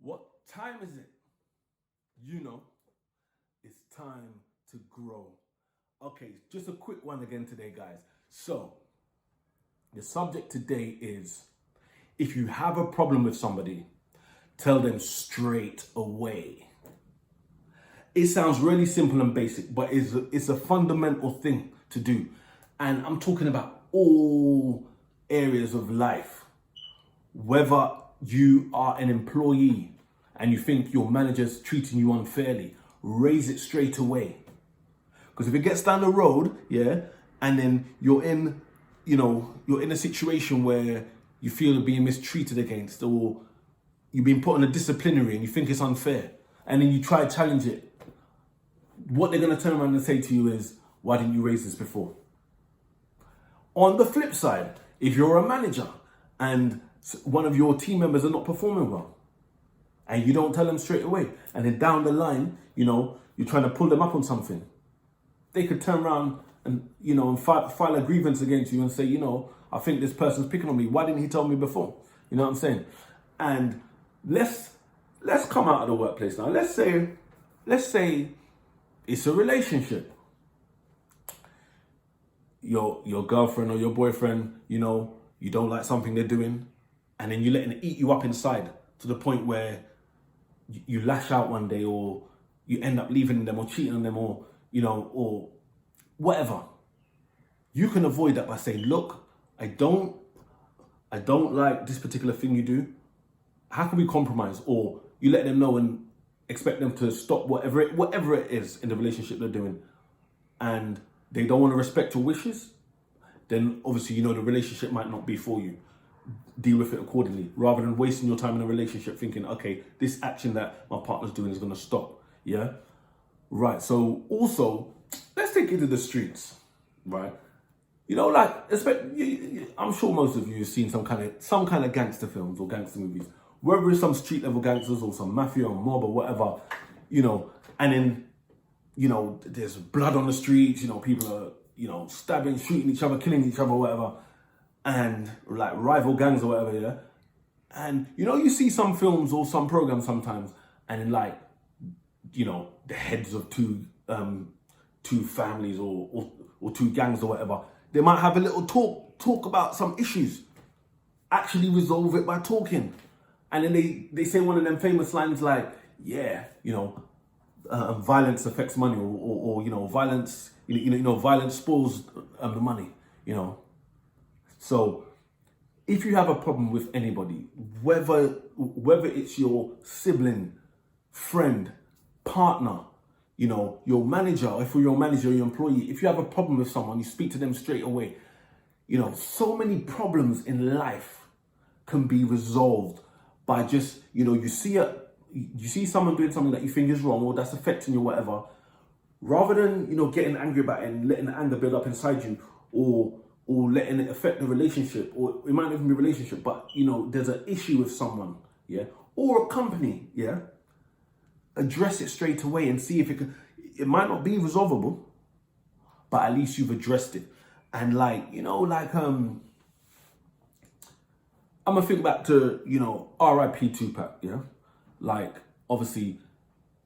What time is it? You know, it's time to grow. Okay, just a quick one again today, guys. So, the subject today is if you have a problem with somebody, tell them straight away. It sounds really simple and basic, but it's a fundamental thing to do. And I'm talking about all areas of life. Whether you are an employee and you think your manager's treating you unfairly, raise it straight away. Because if it gets down the road, yeah, and then you're in a situation where you feel you're being mistreated against, or you've been put on a disciplinary and you think it's unfair, and then you try to challenge it, what they're going to turn around and say to you is, why didn't you raise this before? On the flip side, if you're a manager and one of your team members are not performing well, and you don't tell them straight away, and then down the line, you're trying to pull them up on something, they could turn around and, and file a grievance against you and say, I think this person's picking on me. Why didn't he tell me before? You know what I'm saying? And let's come out of the workplace now. Let's say it's a relationship. Your girlfriend or your boyfriend, you don't like something they're doing, and then you're letting it eat you up inside to the point where you lash out one day, or you end up leaving them or cheating on them, or whatever. You can avoid that by saying, look, I don't like this particular thing you do. How can we compromise? Or you let them know and expect them to stop whatever it is in the relationship they're doing, and they don't want to respect your wishes, then obviously the relationship might not be for you. Deal with it accordingly, rather than wasting your time in a relationship thinking, okay, this action that my partner's doing is going to stop. Yeah? Right. So also, let's take it to the streets, right? I'm sure most of you have seen some kind of gangster films or gangster movies, whether it's some street level gangsters or some mafia or mob or whatever, and then, there's blood on the streets, people are, stabbing, shooting each other, killing each other, whatever, and like rival gangs or whatever, yeah? And, you see some films or some programs sometimes, and then the heads of two families or two gangs or whatever, they might have a little talk about some issues, actually resolve it by talking. And then they say one of them famous lines like, yeah, violence affects money, or violence, violence spoils the money, So if you have a problem with anybody, whether it's your sibling, friend, partner, your manager, if you're your manager or your employee, if you have a problem with someone, you speak to them straight away. So many problems in life can be resolved by just, you see someone doing something that you think is wrong or that's affecting you, whatever, rather than, getting angry about it and letting the anger build up inside you, or letting it affect the relationship, or it might not even be a relationship, but, there's an issue with someone, yeah, or a company, yeah, address it straight away and see if it might not be resolvable, but at least you've addressed it. And I'm gonna think back to, R.I.P. Tupac, yeah? Obviously,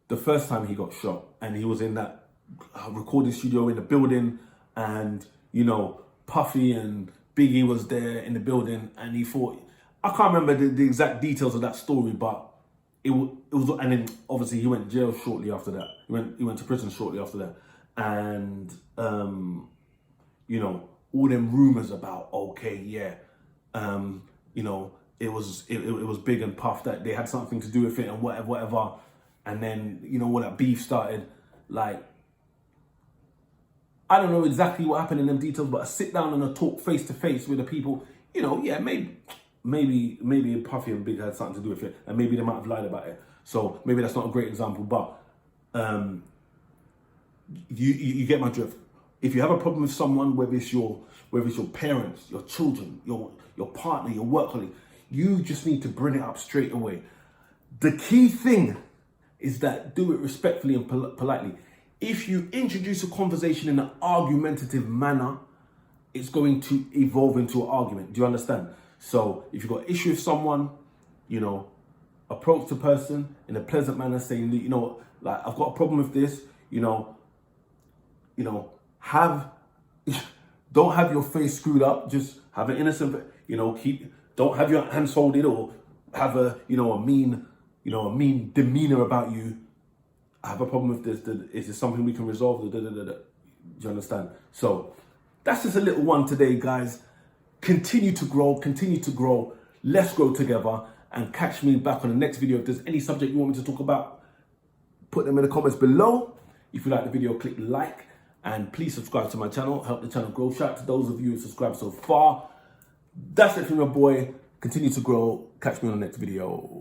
the first time he got shot, and he was in that recording studio in the building, and, Puffy and Biggie was there in the building, and he thought, I can't remember the exact details of that story, but it was, and then obviously he went to jail shortly after that. He went to prison shortly after that, and all them rumors about, okay, yeah, it was Big and Puff that they had something to do with it and whatever, and then when that beef started, I don't know exactly what happened in them details, but a sit down and a talk face to face with the people, yeah, maybe Puffy and Big had something to do with it, and maybe they might have lied about it. So maybe that's not a great example, but you get my drift. If you have a problem with someone, whether it's your parents, your children, your partner, your work colleague, you just need to bring it up straight away. The key thing is that do it respectfully and politely. If you introduce a conversation in an argumentative manner, it's going to evolve into an argument. Do you understand? So if you've got an issue with someone, approach the person in a pleasant manner, saying that, you know, like, I've got a problem with this, you know, have, don't have your face screwed up, just have an innocent, you know, don't have your hands folded or have a, you know, a mean demeanor about you. I have a problem with this. Is this something we can resolve? Do you understand? So that's just a little one today, guys. Continue to grow, continue to grow. Let's grow together, and catch me back on the next video. If there's any subject you want me to talk about, put them in the comments below. If you like the video, click like, and please subscribe to my channel. Help the channel grow. Shout out to those of you who subscribed so far. That's it from your boy. Continue to grow. Catch me on the next video.